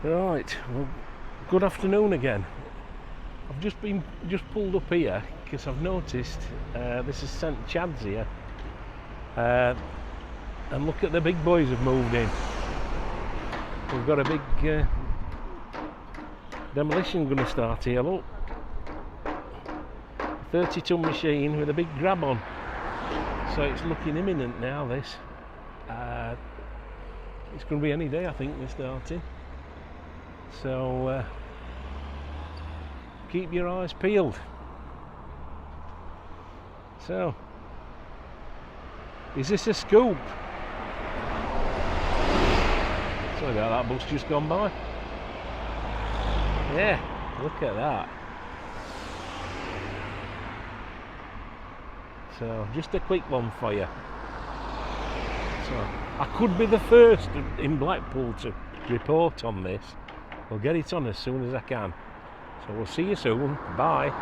Right, well, good afternoon again. I've just pulled up here because I've noticed this is St Chads here, and look at the big boys have moved in. We've got a big demolition going to start here. Look, 30-ton machine with a big grab on. So it's looking imminent now. This it's going to be any day, I think, they're starting. So keep your eyes peeled. So, is this a scoop? Sorry about that bus just gone by. Yeah, look at that. So, just a quick one for you. So, I could be the first in Blackpool to report on this. I'll get it on as soon as I can. So we'll see you soon. Bye.